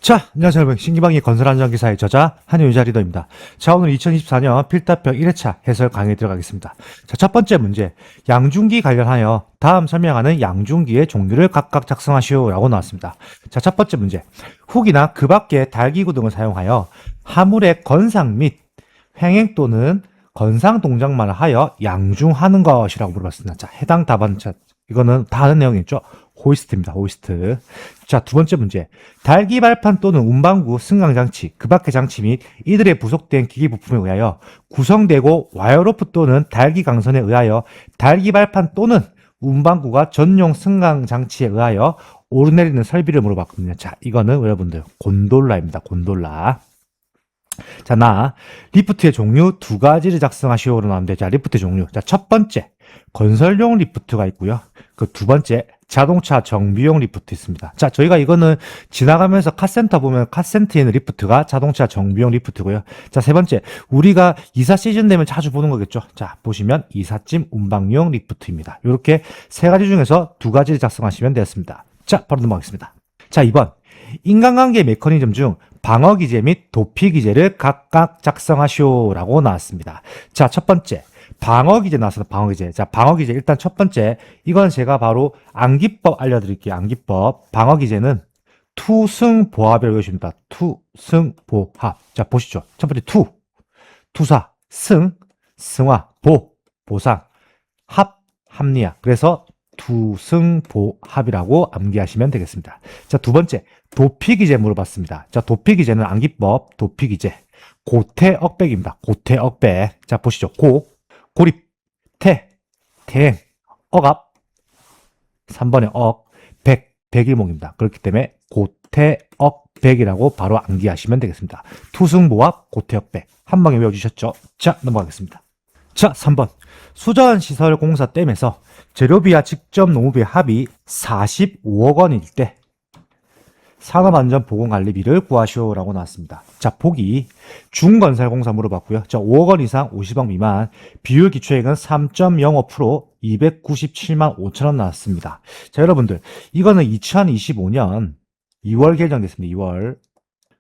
자, 안녕하세요 여러분. 신기방의 건설안전기사의 저자 한효자 리더입니다. 자, 오늘 2024년 필답형 1회차 해설 강의에 들어가겠습니다. 자, 첫 번째 문제. 양중기 관련하여 다음 설명하는 양중기의 종류를 각각 작성하시오 라고 나왔습니다. 자, 첫 번째 문제. 훅이나 그 밖의 달기구 등을 사용하여 하물의 건상 및 횡행 또는 건상 동작만을 하여 양중하는 것이라고 물어봤습니다. 자, 해당 답안, 자, 이거는 다 아는 내용이죠. 호이스트입니다. 호이스트. 자, 두 번째 문제. 달기 발판 또는 운반구 승강장치, 그 밖의 장치 및 이들에 부속된 기기 부품에 의하여 구성되고 와이어로프 또는 달기 강선에 의하여 달기 발판 또는 운반구가 전용 승강장치에 의하여 오르내리는 설비를 물어봤거든요. 자, 이거는 여러분들 곤돌라입니다. 곤돌라. 자, 리프트의 종류 두 가지를 작성하시오로 나오는데, 자, 리프트 종류. 자, 첫 번째, 건설용 리프트가 있고요. 그 두 번째, 자동차 정비용 리프트 있습니다. 자, 저희가 이거는 지나가면서 카센터 보면 카센터에 있는 리프트가 자동차 정비용 리프트고요. 자, 세 번째, 우리가 이사 시즌 되면 자주 보는 거겠죠. 자, 보시면 이삿짐 운방용 리프트입니다. 이렇게 세 가지 중에서 두 가지를 작성하시면 되겠습니다. 자, 바로 넘어가겠습니다. 자, 2번. 인간관계 메커니즘 중 방어기제 및 도피기제를 각각 작성하시오라고 나왔습니다. 자, 첫 번째. 방어기제 나왔습니다. 방어기제. 자, 방어기제 일단 첫 번째. 이건 제가 바로 암기법 알려드릴게요. 암기법. 방어기제는 투승보합이라고 외우십니다. 투승보합. 자, 보시죠. 첫 번째 투사, 승화, 보상, 합리화. 그래서 투승보합이라고 암기하시면 되겠습니다. 자, 두 번째. 도피기제 물어봤습니다. 자, 도피기제는 암기법, 도피기제. 고태억백입니다. 고태억백. 자, 보시죠. 고립, 태행, 억압, 3번의 백일목입니다. 그렇기 때문에 고태억백이라고 바로 암기하시면 되겠습니다. 투승보합, 고태억백. 한 방에 외워주셨죠? 자, 넘어가겠습니다. 자, 3번. 수전시설공사 댐에서 재료비와 직접 노무비의 합이 45억 원일 때 산업안전보건관리비를 구하시오라고 나왔습니다. 자, 보기 중건설공사 물어봤고요. 자, 5억 원 이상 50억 미만 비율 기초액은 3.05% 297만 5천 원 나왔습니다. 자, 여러분들 이거는 2025년 2월 개정됐습니다. 2월.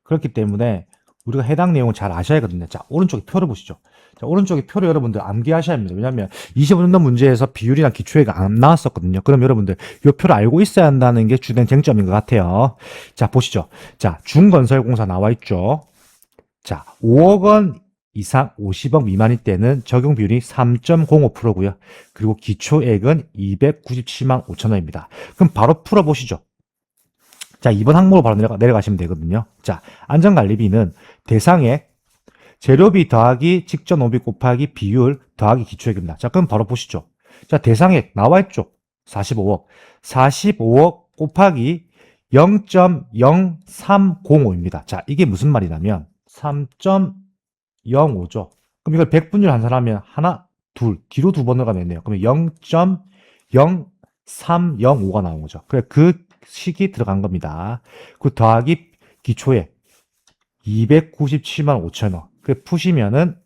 그렇기 때문에 우리가 해당 내용을 잘 아셔야 하거든요. 자, 오른쪽에 표를 보시죠. 자, 오른쪽에 표를 여러분들 암기하셔야 합니다. 왜냐하면 25년도 문제에서 비율이나 기초액이 안 나왔었거든요. 그럼 여러분들 이 표를 알고 있어야 한다는 게 주된 쟁점인 것 같아요. 자, 보시죠. 자, 중건설공사 나와 있죠. 자, 5억 원 이상 50억 미만일 때는 적용 비율이 3.05%고요. 그리고 기초액은 297만 5천 원입니다. 그럼 바로 풀어보시죠. 자, 2번 항목으로 바로 내려가시면 되거든요. 자, 안전관리비는 대상액 재료비 더하기 직접 노비 곱하기 비율 더하기 기초액입니다. 자, 그럼 바로 보시죠. 자, 대상액 나와 있죠. 45억. 45억 곱하기 0.0305입니다. 자, 이게 무슨 말이냐면 3.05죠. 그럼 이걸 100분율 환산하면 하나, 둘, 뒤로 두 번을 가면 그러면 0.0305가 나온 거죠. 그래, 그 식이 들어간 겁니다. 그 더하기 기초액 297만 5천 원. 그 푸시면은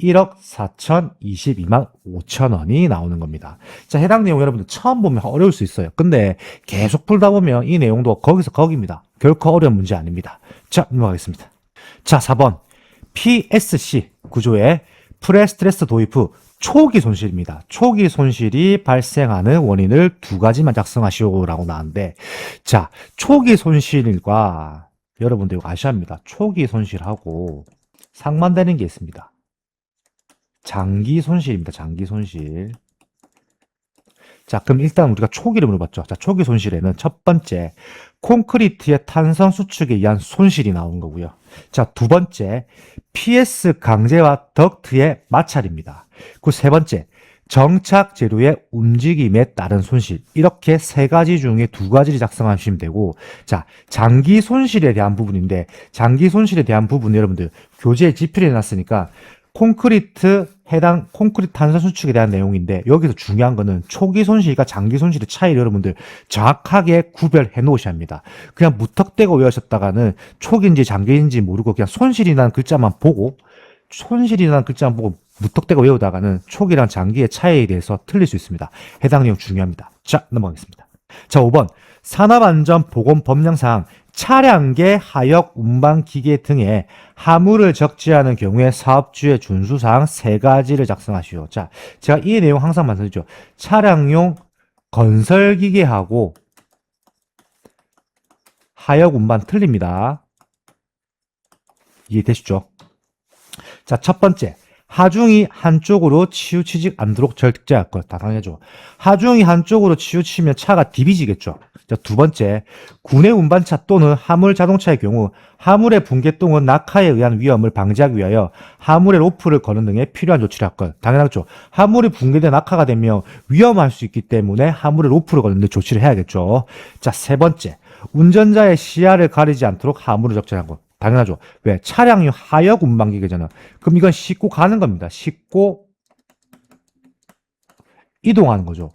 1억 4,022만 5천 원이 나오는 겁니다. 자, 해당 내용 여러분들 처음 보면 어려울 수 있어요. 근데 계속 풀다 보면 이 내용도 거기서 거기입니다. 결코 어려운 문제 아닙니다. 자, 넘어가겠습니다. 자, 4번. PSC 구조의 프레스트레스 도입 후 초기 손실입니다. 초기 손실이 발생하는 원인을 두 가지만 작성하시오라고 나왔는데, 자, 초기 손실과 여러분들 이거 아셔야 합니다. 초기 손실하고 상반되는 게 있습니다. 장기 손실입니다. 장기 손실. 자, 그럼 일단 우리가 초기를 물어봤죠. 자, 초기 손실에는 첫 번째, 콘크리트의 탄성 수축에 의한 손실이 나온 거고요. 자, 두 번째, PS 강제와 덕트의 마찰입니다. 그 세 번째, 정착 재료의 움직임에 따른 손실. 이렇게 세 가지 중에 두 가지를 작성하시면 되고, 자, 장기 손실에 대한 부분인데, 장기 손실에 대한 부분 여러분들 교재에 지필해 놨으니까 해당 콘크리트 탄성 수축에 대한 내용인데, 여기서 중요한 거는 초기 손실과 장기 손실의 차이를 여러분들 정확하게 구별해 놓으셔야 합니다. 그냥 무턱대고 외우셨다가는 초기인지 장기인지 모르고 그냥 손실이라는 글자만 보고 무턱대고 외우다가는 초기랑 장기의 차이에 대해서 틀릴 수 있습니다. 해당 내용 중요합니다. 자, 넘어가겠습니다. 자, 5번. 산업안전보건법령상 차량계, 하역, 운반기계 등의 하물을 적재하는 경우에 사업주의 준수사항 세 가지를 작성하시오. 자, 제가 이 내용 항상 말씀드리죠. 차량용 건설기계하고 하역, 운반 틀립니다. 이해되시죠? 자, 첫 번째. 하중이 한쪽으로 치우치지 않도록 절제할 것. 다 당연하죠. 하중이 한쪽으로 치우치면 차가 디비지겠죠. 자, 두 번째. 군내 운반차 또는 화물 자동차의 경우 화물의 붕괴 또는 낙하에 의한 위험을 방지하기 위하여 화물에 로프를 거는 등의 필요한 조치를 할 것. 당연하죠. 화물이 붕괴돼 낙하가 되면 위험할 수 있기 때문에 화물에 로프를 거는 데 조치를 해야겠죠. 자, 세 번째. 운전자의 시야를 가리지 않도록 화물을 적재한 것. 당연하죠. 왜? 차량이 하역 운반기계잖아. 그럼 이건 싣고 가는 겁니다. 싣고 이동하는 거죠.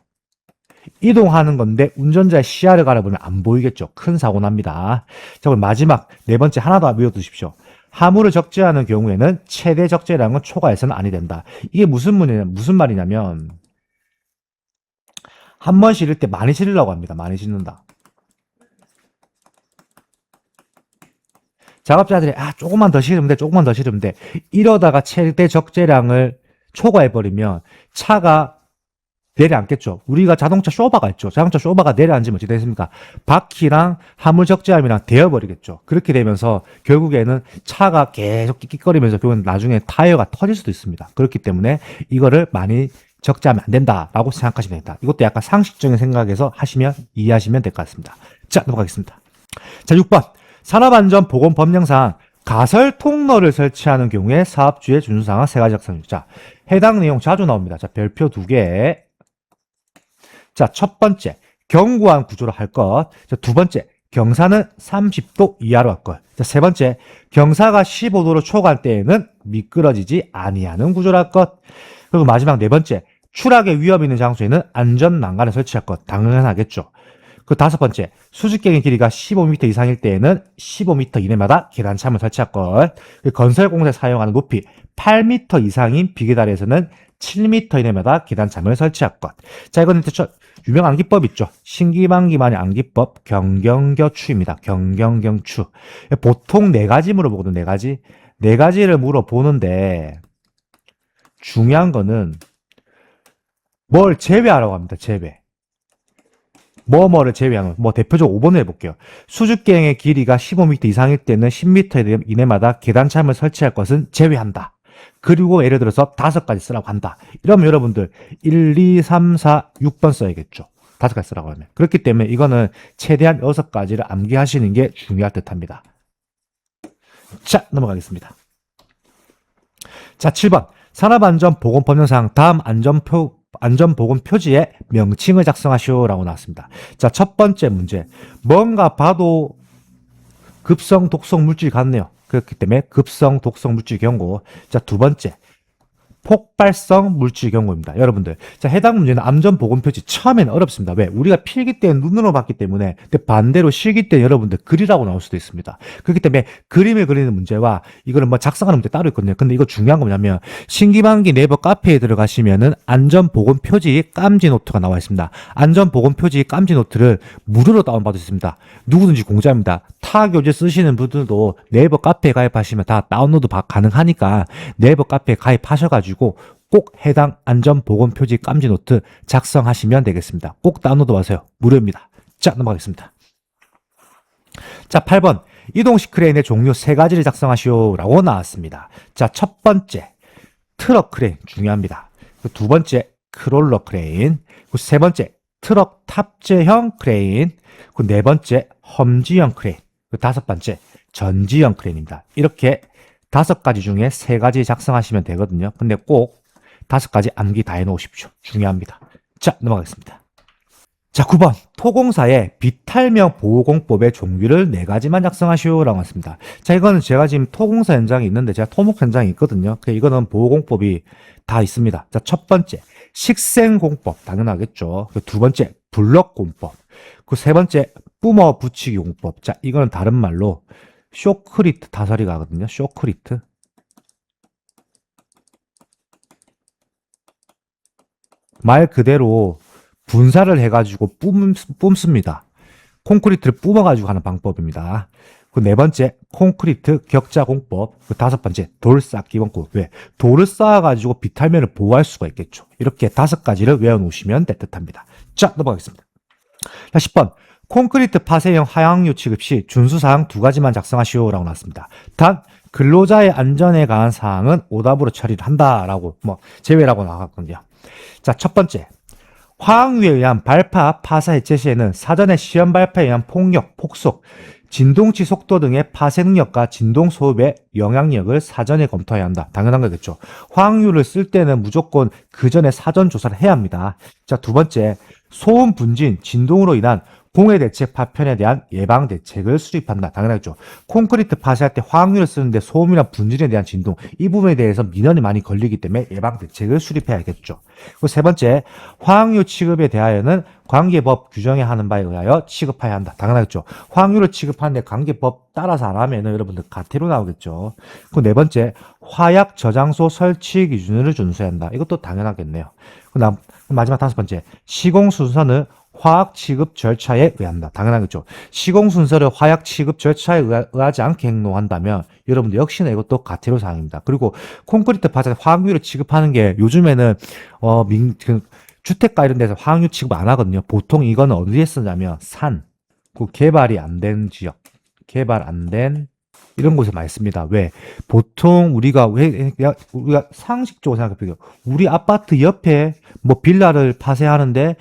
이동하는 건데 운전자의 시야를 가려보면 안 보이겠죠. 큰 사고 납니다. 자, 그럼 마지막 네 번째 하나 더 외워두십시오. 화물을 적재하는 경우에는 최대 적재량은 초과해서는 아니 된다. 이게 무슨 말이냐면 한 번 실을 때 많이 실으려고 합니다. 많이 실는다. 작업자들이 조금만 더 실으면 돼, 조금만 더 실으면 돼. 이러다가 최대 적재량을 초과해버리면 차가 내려앉겠죠. 우리가 자동차 쇼바가 있죠. 자동차 쇼바가 내려앉으면 어떻게 되겠습니까? 바퀴랑 화물 적재함이랑 데어버리겠죠. 그렇게 되면서 결국에는 차가 계속 끽끽거리면서 결국은 나중에 타이어가 터질 수도 있습니다. 그렇기 때문에 이거를 많이 적재하면 안 된다라고 생각하시면 됩니다. 이것도 약간 상식적인 생각에서 하시면 이해하시면 될 것 같습니다. 자, 넘어가겠습니다. 자, 6번. 산업안전보건법령상 가설 통로를 설치하는 경우에 사업주의 준수사항은 세 가지 작성입니다. 자, 해당 내용 자주 나옵니다. 자, 별표 2개. 자, 첫 번째, 견고한 구조로 할 것. 자, 두 번째, 경사는 30도 이하로 할 것. 자, 세 번째, 경사가 15도로 초과할 때에는 미끄러지지 아니하는 구조로 할 것. 그리고 마지막 네 번째, 추락의 위험이 있는 장소에는 안전 난간을 설치할 것. 당연하겠죠. 그 다섯 번째, 수직경의 길이가 15m 이상일 때에는 15m 이내마다 계단참을 설치할 것. 건설공사에 사용하는 높이 8m 이상인 비계다리에서는 7m 이내마다 계단참을 설치할 것. 자, 이거는 유명한 암기법 있죠. 신기반기만의 암기법 경경겨추입니다. 경경경추. 보통 네 가지 물어보거든. 네 가지. 네 가지를 물어보는데 중요한 거는 뭘 제외하라고 합니다. 제외. 뭐뭐를 제외하는 대표적으로 5번을 해볼게요. 수직경의 길이가 15m 이상일 때는 10m 이내마다 계단참을 설치할 것은 제외한다. 그리고 예를 들어서 5가지 쓰라고 한다. 이러면 여러분들 1, 2, 3, 4, 6번 써야겠죠. 5가지 쓰라고 하면. 그렇기 때문에 이거는 최대한 6가지를 암기하시는 게 중요할 듯합니다. 자, 넘어가겠습니다. 자, 7번. 산업안전보건법령상 다음 안전보건 표지에 명칭을 작성하시오라고 나왔습니다. 자, 첫 번째 문제. 뭔가 봐도 급성 독성 물질 같네요. 그렇기 때문에 급성 독성 물질 경고. 자, 두 번째. 폭발성 물질 경고입니다. 여러분들. 자, 해당 문제는 안전보건표지 처음에는 어렵습니다. 왜? 우리가 필기 때는 눈으로 봤기 때문에, 근데 반대로 실기 때 여러분들 글이라고 나올 수도 있습니다. 그렇기 때문에 그림을 그리는 문제와 이거는 작성하는 문제 따로 있거든요. 근데 이거 중요한 거 뭐냐면, 신기반기 네이버 카페에 들어가시면은 안전보건표지 깜지 노트가 나와 있습니다. 안전보건표지 깜지 노트를 무료로 다운받을 수 있습니다. 누구든지 공짜입니다. 타 교재 쓰시는 분들도 네이버 카페에 가입하시면 다 다운로드 가능하니까 네이버 카페에 가입하셔가지고 꼭 해당 안전보건표지 깜지노트 작성하시면 되겠습니다. 꼭 다운로드 하세요. 무료입니다. 자, 넘어가겠습니다. 자, 8번. 이동식 크레인의 종류 3가지를 작성하시오라고 나왔습니다. 자, 첫 번째, 트럭 크레인 중요합니다. 두 번째, 크롤러 크레인. 세 번째, 트럭 탑재형 크레인. 네 번째, 험지형 크레인. 다섯 번째, 전지형 크레인입니다. 이렇게 5가지 중에 3가지 작성하시면 되거든요. 근데 꼭 5가지 암기 다 해놓으십시오. 중요합니다. 자, 넘어가겠습니다. 자, 9번. 토공사의 비탈명 보호공법의 종류를 4가지만 작성하시오라고 했습니다. 자, 이거는 제가 지금 토공사 현장이 있는데 제가 토목 현장이 있거든요. 이거는 보호공법이 다 있습니다. 자, 첫 번째, 식생공법. 당연하겠죠. 두 번째, 블럭공법. 세 번째, 뿜어 붙이기 공법. 자, 이거는 다른 말로 쇼크리트 다서리 가거든요. 쇼크리트. 말 그대로 분사를 해가지고 뿜습니다. 콘크리트를 뿜어가지고 하는 방법입니다. 그 네 번째, 콘크리트 격자 공법. 그 다섯 번째, 돌 쌓기 공법. 왜? 돌을 쌓아가지고 비탈면을 보호할 수가 있겠죠. 이렇게 다섯 가지를 외워놓으시면 될 듯합니다. 자, 넘어가겠습니다. 자, 10번. 콘크리트 파쇄형 하향유 취급 시 준수사항 두 가지만 작성하시오라고 나왔습니다. 단, 근로자의 안전에 관한 사항은 오답으로 처리를 한다라고, 제외라고 나왔거든요. 자, 첫 번째. 화학유에 의한 발파, 파사 해체 시에는 사전에 시험 발파에 의한 폭력, 폭속, 진동치 속도 등의 파쇄 능력과 진동 소흡의 영향력을 사전에 검토해야 한다. 당연한 거겠죠. 화학유를 쓸 때는 무조건 그 전에 사전 조사를 해야 합니다. 자, 두 번째, 소음 분진, 진동으로 인한 공해 대책 파편에 대한 예방 대책을 수립한다. 당연하겠죠. 콘크리트 파쇄할 때 화학유를 쓰는데 소음이나 분진에 대한 진동, 이 부분에 대해서 민원이 많이 걸리기 때문에 예방 대책을 수립해야겠죠. 그리고 세 번째, 화학유 취급에 대하여는 관계법 규정에 하는 바에 의하여 취급해야 한다. 당연하겠죠. 화학유를 취급하는데 관계법 따라서 안 하면 여러분들 가태료 나오겠죠. 그리고 네 번째, 화약 저장소 설치 기준을 준수해야 한다. 이것도 당연하겠네요. 그다음 마지막 다섯 번째, 시공 순서는 화학 취급 절차에 의한다. 당연하겠죠. 시공 순서를 화약 취급 절차에 의하지 않게 행동한다면 여러분들 역시나 이것도 가태료 사항입니다. 그리고 콘크리트 파쇄 화학유를 취급하는 게 요즘에는 주택가 이런 데서 화학유 취급 안 하거든요. 보통 이거는 어디에 쓰냐면 산, 그 개발이 안 된 지역, 개발 안 된 이런 곳에 많이 씁니다. 왜? 보통 우리가 상식적으로 생각해보세요. 우리 아파트 옆에 빌라를 파쇄하는데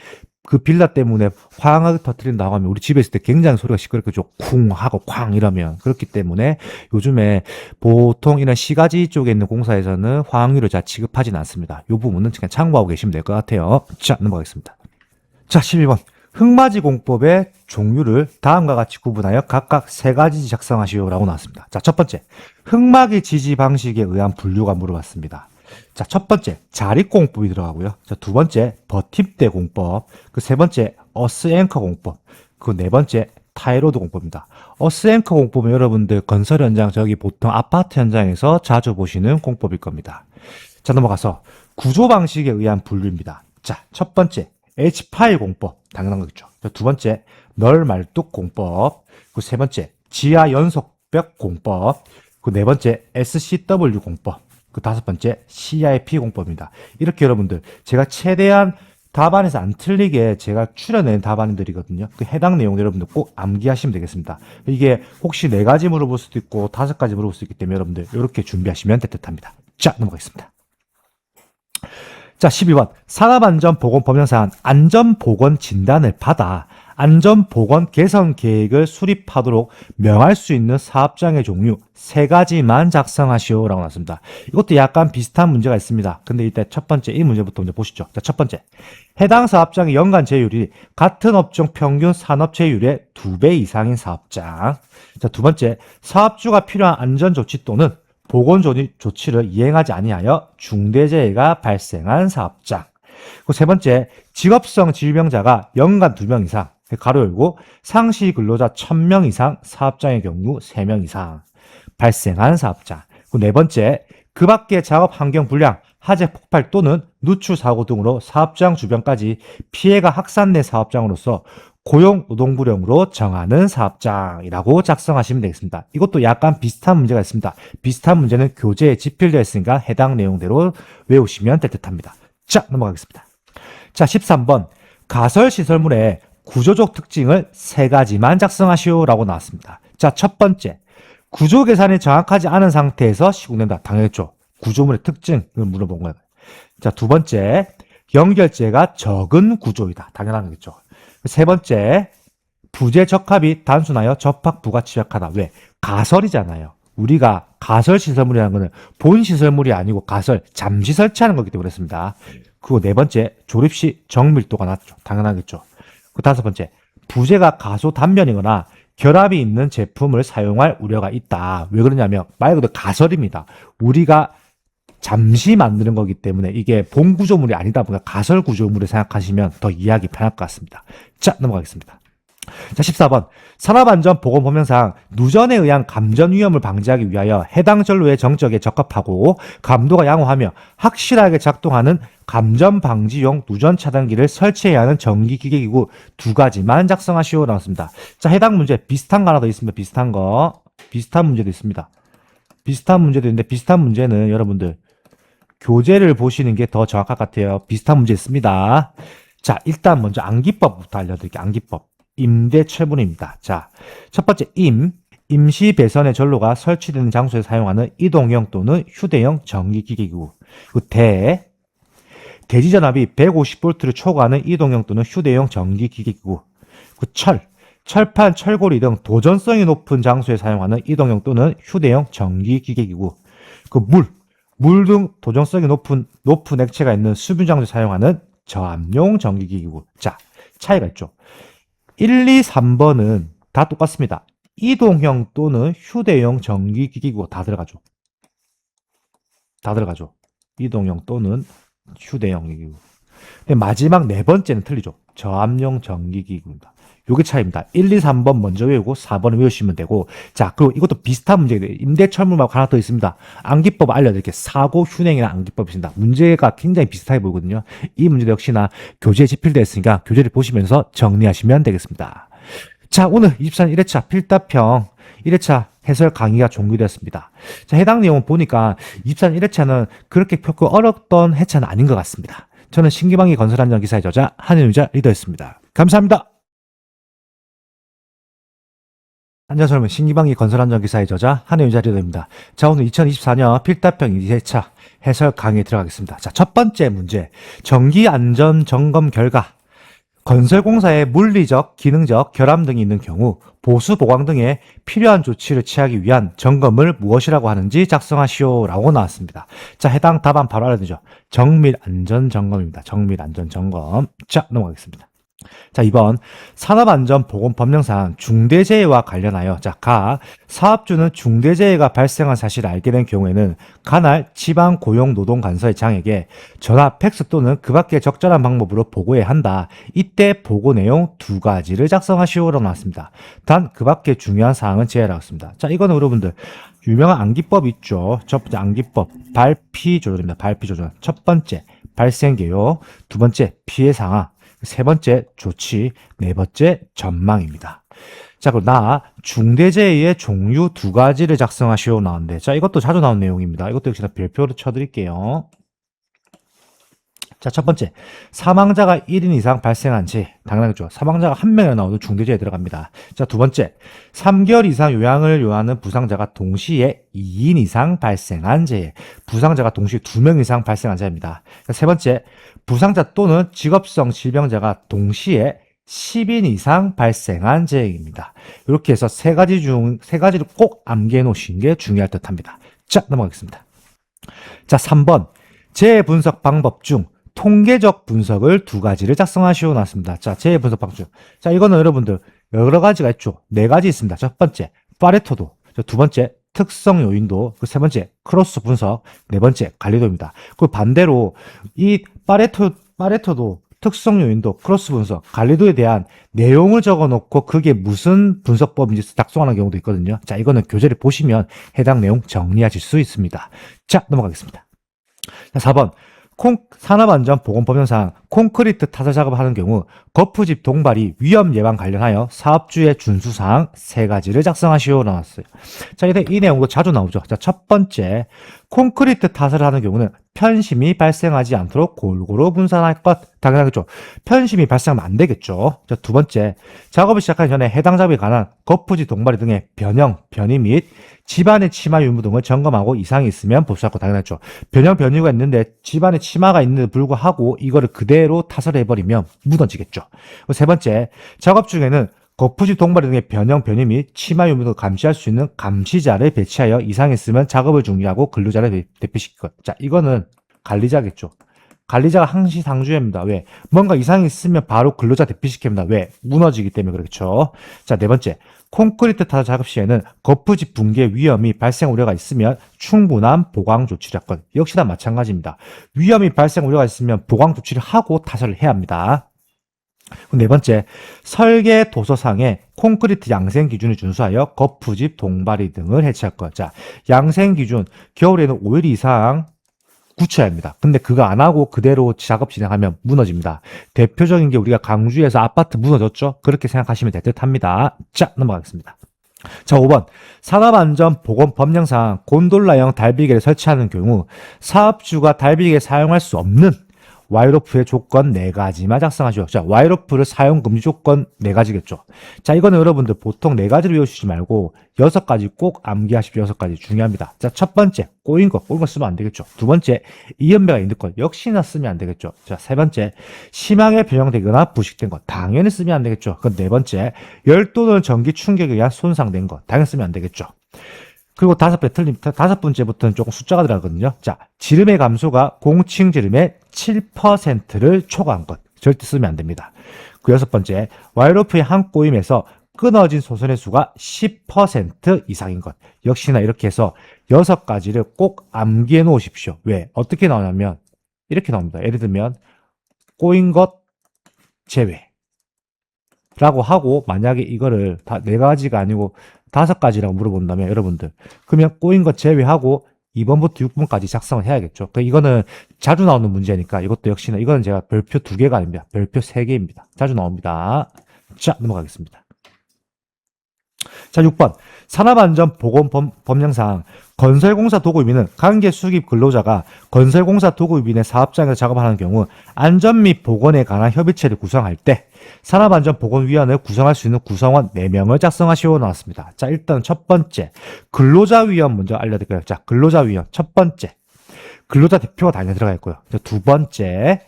그 빌라 때문에 화학을 터뜨린다고 하면 우리 집에 있을 때 굉장히 소리가 시끄럽겠죠. 쿵 하고 쾅 이러면. 그렇기 때문에 요즘에 보통 이런 시가지 쪽에 있는 공사에서는 화학유를 잘 취급하지는 않습니다. 이 부분은 그냥 참고하고 계시면 될 것 같아요. 자, 넘어가겠습니다. 자, 11번. 흙맞이 공법의 종류를 다음과 같이 구분하여 각각 세 가지 작성하시오라고 나왔습니다. 자, 첫 번째. 흙막이 지지 방식에 의한 분류가 물어봤습니다. 자, 첫 번째, 자립공법이 들어가고요. 자, 두 번째, 버팀대 공법. 그 세 번째, 어스앵커 공법. 그 네 번째, 타이로드 공법입니다. 어스앵커 공법은 여러분들 건설 현장, 저기 보통 아파트 현장에서 자주 보시는 공법일 겁니다. 자, 넘어가서 구조 방식에 의한 분류입니다. 자, 첫 번째, H 파일 공법. 당연한 거겠죠. 자, 두 번째, 널 말뚝 공법. 그 세 번째, 지하 연속벽 공법. 그 네 번째, SCW 공법. 그 다섯 번째, CIP 공법입니다. 이렇게 여러분들, 제가 최대한 답안에서 안 틀리게 제가 추려낸 답안들이거든요. 그 해당 내용 여러분들 꼭 암기하시면 되겠습니다. 이게 혹시 네 가지 물어볼 수도 있고 다섯 가지 물어볼 수 있기 때문에 여러분들 이렇게 준비하시면 될 듯합니다. 자, 넘어가겠습니다. 자, 12번. 산업안전보건법령사항 안전보건 진단을 받아 안전보건 개선 계획을 수립하도록 명할 수 있는 사업장의 종류 세 가지만 작성하시오라고 나왔습니다. 이것도 약간 비슷한 문제가 있습니다. 근데 일단 첫 번째 이 문제부터 먼저 보시죠. 자, 첫 번째. 해당 사업장의 연간 제휴율이 같은 업종 평균 산업 제휴율의 2배 이상인 사업장. 자, 두 번째. 사업주가 필요한 안전조치 또는 보건 조치를 이행하지 아니하여 중대재해가 발생한 사업장. 세 번째, 직업성 질병자가 연간 2명 이상, 가로 열고 상시 근로자 1000명 이상 사업장의 경우 3명 이상 발생한 사업장. 네 번째, 그 밖의 작업 환경 불량, 화재 폭발 또는 누출 사고 등으로 사업장 주변까지 피해가 확산된 사업장으로서 고용 노동부령으로 정하는 사업장이라고 작성하시면 되겠습니다. 이것도 약간 비슷한 문제가 있습니다. 비슷한 문제는 교재에 집필되어 있으니까 해당 내용대로 외우시면 될 듯합니다. 자, 넘어가겠습니다. 자, 13번. 가설시설물의 구조적 특징을 세 가지만 작성하시오라고 나왔습니다. 자, 첫 번째. 구조 계산이 정확하지 않은 상태에서 시공된다. 당연했죠. 구조물의 특징을 물어본 거예요. 자, 두 번째. 연결재가 적은 구조이다. 당연한 거겠죠. 세 번째, 부재 적합이 단순하여 접합 부가취약하다. 왜? 가설이잖아요. 우리가 가설 시설물이라는 것은 본 시설물이 아니고 가설, 잠시 설치하는 거기 때문에 그렇습니다. 그리고 네 번째, 조립 시 정밀도가 낮죠. 당연하겠죠. 그 다섯 번째, 부재가 가소 단면이거나 결합이 있는 제품을 사용할 우려가 있다. 왜 그러냐면 말 그대로 가설입니다. 우리가 잠시 만드는 거기 때문에 이게 본 구조물이 아니다 보니까 가설 구조물을 생각하시면 더 이해하기 편할 것 같습니다. 자, 넘어가겠습니다. 자, 14번. 산업안전보건법령상 누전에 의한 감전 위험을 방지하기 위하여 해당 전로의 정적에 적합하고 감도가 양호하며 확실하게 작동하는 감전 방지용 누전 차단기를 설치해야 하는 전기기계기구 두 가지만 작성하시오 나왔습니다. 자, 해당 문제 비슷한 거 하나 더 있습니다. 비슷한 거. 비슷한 문제도 있습니다. 비슷한 문제도 있는데 비슷한 문제는 여러분들 교재를 보시는 게 더 정확할 것 같아요. 비슷한 문제 있습니다. 자, 일단 먼저 암기법부터 알려드릴게요. 암기법. 임대철문입니다. 자, 첫 번째 임시 배선의 전로가 설치되는 장소에 사용하는 이동형 또는 휴대용 전기기계기구. 대지전압이 150V를 초과하는 이동형 또는 휴대용 전기기계기구. 철판, 철고리 등 도전성이 높은 장소에 사용하는 이동형 또는 휴대용 전기기계기구. 물 등 도전성이 높은 액체가 있는 수분 장소에 사용하는 저압용 전기기기구. 자, 차이가 있죠. 1, 2, 3번은 다 똑같습니다. 이동형 또는 휴대용 전기기기구 다 들어가죠. 다 들어가죠. 이동형 또는 휴대용 기기구. 근데 마지막 네 번째는 틀리죠. 저압용 전기기기구입니다. 요게 차이입니다. 1, 2, 3번 먼저 외우고 4번을 외우시면 되고, 자, 그리고 이것도 비슷한 문제예요. 임대철문하고 하나 더 있습니다. 암기법 알려드릴게요. 사고 휴냉이나 암기법이 있습니다. 문제가 굉장히 비슷하게 보이거든요. 이 문제도 역시나 교재에 집필되어 있으니까 교재를 보시면서 정리하시면 되겠습니다. 자, 오늘 24년 1회차 필답형 1회차 해설 강의가 종료되었습니다. 자, 해당 내용을 보니까 24년 1회차는 그렇게 펴고 어렵던 회차는 아닌 것 같습니다. 저는 신기방위 건설안전 기사의 저자 한현유자 리더였습니다. 감사합니다. 안녕하세요, 여러분. 신기방위 건설안전기사의 저자 한혜윤자 리더입니다. 자, 오늘 2024년 필답형 2회차 해설 강의에 들어가겠습니다. 자, 첫 번째 문제. 정기안전점검 결과 건설공사에 물리적, 기능적 결함 등이 있는 경우 보수 보강 등에 필요한 조치를 취하기 위한 점검을 무엇이라고 하는지 작성하시오 라고 나왔습니다. 자, 해당 답안 바로 알려드리죠. 정밀안전점검입니다. 정밀안전점검. 자, 넘어가겠습니다. 자, 2번 산업안전보건법령상 중대재해와 관련하여 사업주는 중대재해가 발생한 사실을 알게 된 경우에는 관할 지방고용노동간서의 장에게 전화, 팩스 또는 그 밖의 적절한 방법으로 보고해야 한다. 이때 보고 내용 두 가지를 작성하시오라고 나왔습니다. 단 그 밖의 중요한 사항은 제외라고 했습니다. 자, 이거는 여러분들 유명한 암기법 있죠. 첫 번째 암기법 발피 조절입니다. 발피 조절. 첫 번째 발생계요, 두 번째 피해 상황, 세 번째 조치, 네 번째 전망입니다. 자, 그럼 중대재해의 종류 두 가지를 작성하시오 나왔는데, 자, 이것도 자주 나온 내용입니다. 이것도 역시나 별표로 쳐드릴게요. 자, 첫 번째, 사망자가 1인 이상 발생한 시, 당연하겠죠. 사망자가 한 명이나 나오도 중대재해에 들어갑니다. 자, 두 번째, 3개월 이상 요양을 요하는 부상자가 동시에 2인 이상 발생한 재해, 부상자가 동시에 2명 이상 발생한 재해입니다. 자, 세 번째, 부상자 또는 직업성 질병자가 동시에 10인 이상 발생한 재해입니다. 이렇게 해서 세 가지를 꼭 암기해 놓으신 게 중요할 듯 합니다. 자, 넘어가겠습니다. 자, 3번, 재해 분석 방법 중 통계적 분석을 두 가지를 작성하시오 나왔습니다. 자, 재해 분석 방법 중. 자, 이거는 여러분들 여러 가지가 있죠. 네 가지 있습니다. 첫 번째, 파레토도. 두 번째, 특성 요인도. 그 세 번째, 크로스 분석. 네 번째, 관리도입니다. 그 반대로 이 파레토도, 특성 요인도, 크로스 분석, 관리도에 대한 내용을 적어 놓고 그게 무슨 분석법인지 작성하는 경우도 있거든요. 자, 이거는 교재를 보시면 해당 내용 정리하실 수 있습니다. 자, 넘어가겠습니다. 자, 4번. 산업안전보건법령상 콘크리트 타설 작업을 하는 경우 거푸집 동발이 위험 예방 관련하여 사업주의 준수사항 세 가지를 작성하시오 나왔어요. 자, 이 내용도 자주 나오죠. 자, 첫 번째, 콘크리트 타설을 하는 경우는 편심이 발생하지 않도록 골고루 분산할 것. 당연하겠죠. 편심이 발생하면 안 되겠죠. 자, 두 번째, 작업을 시작하기 전에 해당 작업에 관한 거푸집 동발이 등의 변형, 변이 및 집안의 치마 유무 등을 점검하고 이상이 있으면 보수하고. 당연하죠. 변형, 변이가 있는데 집안에 치마가 있는데 불구하고 이거를 그대로 타설해버리면 무너지겠죠. 세 번째, 작업 중에는 거푸집 동발 등의 변형, 변이 및 치마 유무 등을 감시할 수 있는 감시자를 배치하여 이상이 있으면 작업을 중지하고 근로자를 대피시킬 것. 자, 이거는 관리자겠죠. 관리자가 항시 상주입니다. 왜? 뭔가 이상이 있으면 바로 근로자 대피시킵니다. 왜? 무너지기 때문에 그렇죠. 자, 네 번째, 콘크리트 타설 작업 시에는 거푸집 붕괴 위험이 발생 우려가 있으면 충분한 보강 조치를 할 것. 역시나 마찬가지입니다. 위험이 발생 우려가 있으면 보강 조치를 하고 타설을 해야 합니다. 네 번째, 설계 도서상의 콘크리트 양생 기준을 준수하여 거푸집, 동바리 등을 해체할 것. 자, 양생 기준, 겨울에는 5일 이상 굳혀야 합니다. 근데 그거 안 하고 그대로 작업 진행하면 무너집니다. 대표적인 게 우리가 강주에서 아파트 무너졌죠? 그렇게 생각하시면 될 듯 합니다. 자, 넘어가겠습니다. 자, 5번. 산업안전보건법령상 곤돌라형 달비계를 설치하는 경우 사업주가 달비계를 사용할 수 없는 와이로프의 조건 4가지만 작성하시오. 자, 와이로프를 사용 금지 조건 4가지겠죠. 자, 이거는 여러분들 보통 4가지를 외우시지 말고 6가지 꼭 암기하십시오. 6가지 중요합니다. 자, 첫 번째, 꼬인 거 쓰면 안 되겠죠. 두 번째, 이연배가 있는 것 역시나 쓰면 안 되겠죠. 자, 세 번째, 심하게 변형되거나 부식된 것 당연히 쓰면 안 되겠죠. 그 네 번째, 열 또는 전기 충격에 의한 손상된 것 당연히 쓰면 안 되겠죠. 그리고 다섯 번째부터는 조금 숫자가 들어가거든요. 자, 지름의 감소가 공칭 지름의 7%를 초과한 것. 절대 쓰면 안 됩니다. 그 여섯 번째, 와이로프의 한 꼬임에서 끊어진 소선의 수가 10% 이상인 것. 역시나 이렇게 해서 6가지를 꼭 암기해 놓으십시오. 왜? 어떻게 나오냐면, 이렇게 나옵니다. 예를 들면, 꼬인 것 제외. 라고 하고, 만약에 이거를 다 4가지가 아니고 5가지라고 물어본다면, 여러분들. 그러면 꼬인 것 제외하고 2번부터 6번까지 작성을 해야겠죠. 그러니까 이거는 자주 나오는 문제니까 이것도 역시나, 이거는 제가 별표 2개가 아닙니다. 별표 3개입니다. 자주 나옵니다. 자, 넘어가겠습니다. 자, 6번. 산업안전보건법령상 건설공사 도급인은 관계수급 근로자가 건설공사 도급인의 사업장에서 작업하는 경우 안전 및 보건에 관한 협의체를 구성할 때 산업안전보건위원회를 구성할 수 있는 구성원 4명을 작성하시오 나왔습니다. 자, 일단 첫 번째 근로자위원 먼저 알려드릴게요. 자, 근로자위원 첫 번째 근로자 대표가 당연히 들어가 있고요. 두 번째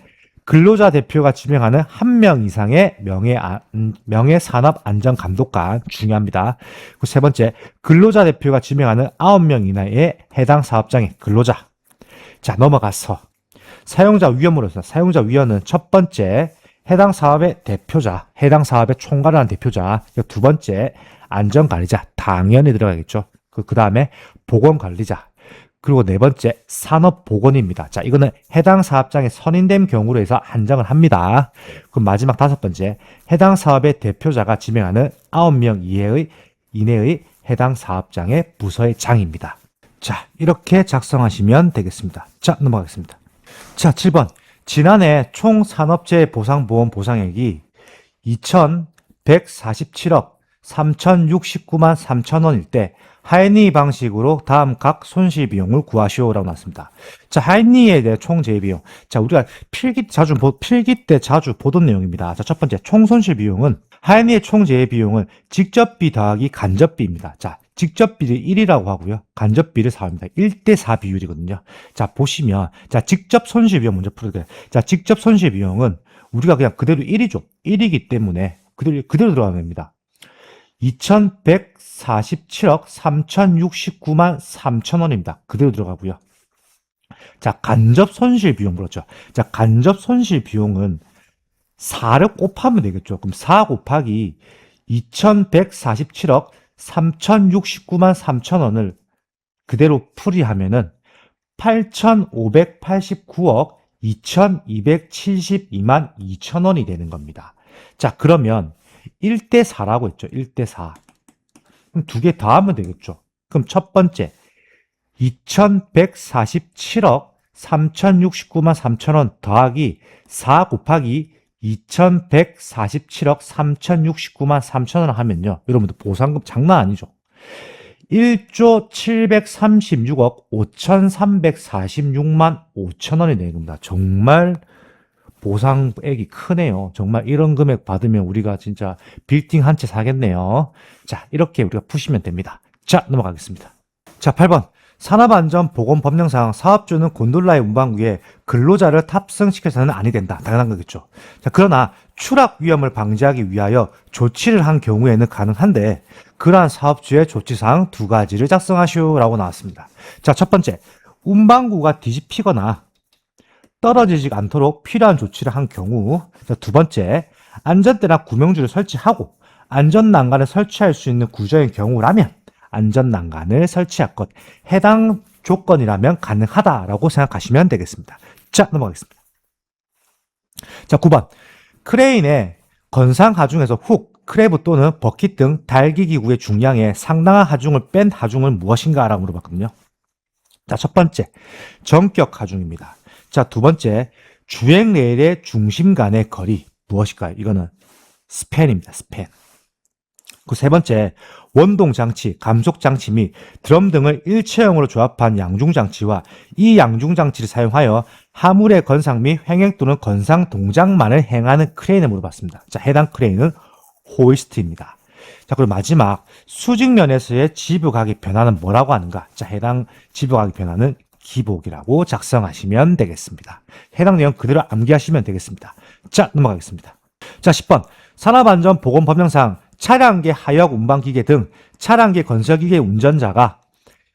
근로자 대표가 지명하는 1명 이상의 명예산업안전감독관 중요합니다. 그 세 번째, 근로자 대표가 지명하는 9명 이내의 해당 사업장의 근로자. 자, 넘어가서 사용자 위원으로서 사용자 위원은 첫 번째, 해당 사업의 대표자, 해당 사업의 총괄을 한 대표자. 두 번째, 안전관리자. 당연히 들어가겠죠. 그 다음에 보건관리자. 그리고 네 번째, 산업보건입니다. 자, 이거는 해당 사업장에 선임된 경우로 해서 한정을 합니다. 그럼 마지막 5번째, 해당 사업의 대표자가 지명하는 9명 이내의 해당 사업장의 부서의 장입니다. 자, 이렇게 작성하시면 되겠습니다. 자, 넘어가겠습니다. 자, 7번. 지난해 총 산업재해 보상보험 보상액이 2,147억 3,069만 3천원일 때 하이니 방식으로 다음 각 손실비용을 구하시오라고 나왔습니다. 자, 하이니에 대해 총재비용. 자, 우리가 필기 때 자주 보던 내용입니다. 자, 첫 번째, 총손실비용은 하이니의 총재비용은 직접비 더하기 간접비입니다. 자, 직접비를 1이라고 하고요. 간접비를 4입니다. 1대4 비율이거든요. 자, 보시면, 자, 직접 손실비용 먼저 풀어드려요. 자, 직접 손실비용은 우리가 그냥 그대로 1이죠. 1이기 때문에 그대로 들어가는 겁니다. 2,147억 3,069만 3천원입니다. 그대로 들어가고요. 자, 간접 손실 비용 그렇죠. 자, 간접 손실 비용은 4를 곱하면 되겠죠. 그럼 4 곱하기 2,147억 3,069만 3천원을 그대로 풀이하면은 8,589억 2,272만 2천원이 되는 겁니다. 자, 그러면 1대4라고 했죠. 1대4. 그럼 2개 더하면 되겠죠. 그럼 첫 번째 2,147억 3,069만 3천원 더하기 4 곱하기 2,147억 3,069만 3천원 하면요. 여러분들 보상금 장난 아니죠. 1조 736억 5,346만 5천원이 되는 겁니다. 정말 보상액이 크네요. 정말 이런 금액 받으면 우리가 진짜 빌딩 한 채 사겠네요. 자, 이렇게 우리가 푸시면 됩니다. 자, 넘어가겠습니다. 자, 8번. 산업안전보건법령상 사업주는 곤돌라의 운반구에 근로자를 탑승시켜서는 아니 된다. 당연한 거겠죠. 자, 그러나 추락 위험을 방지하기 위하여 조치를 한 경우에는 가능한데 그러한 사업주의 조치사항 2가지를 작성하시오라고 나왔습니다. 자, 첫 번째. 운반구가 뒤집히거나 떨어지지 않도록 필요한 조치를 한 경우. 자, 두 번째, 안전대나 구명줄을 설치하고 안전난간을 설치할 수 있는 구조의 경우라면 안전난간을 설치할 것. 해당 조건이라면 가능하다라고 생각하시면 되겠습니다. 자, 넘어가겠습니다. 자, 9번. 크레인에 건상 하중에서 훅, 크레브 또는 버킷 등 달기 기구의 중량에 상당한 하중을 뺀 하중은 무엇인가? 라고 물어봤거든요. 자, 첫 번째, 전격 하중입니다. 자, 두 번째, 주행 레일의 중심 간의 거리 무엇일까요? 이거는 스팬입니다. 스팬. 그 세 번째, 원동 장치, 감속 장치 및 드럼 등을 일체형으로 조합한 양중 장치와 이 양중 장치를 사용하여 하물의 건상 및 횡행 또는 건상 동작만을 행하는 크레인을 물어봤습니다. 자, 해당 크레인은 호이스트입니다. 자, 그리고 마지막, 수직면에서의 지부각의 변화는 뭐라고 하는가? 자, 해당 지부각의 변화는 기복이라고 작성하시면 되겠습니다. 해당 내용 그대로 암기하시면 되겠습니다. 자, 넘어가겠습니다. 자, 10번. 산업안전보건법령상 차량계 하역 운반기계 등 차량계 건설기계 운전자가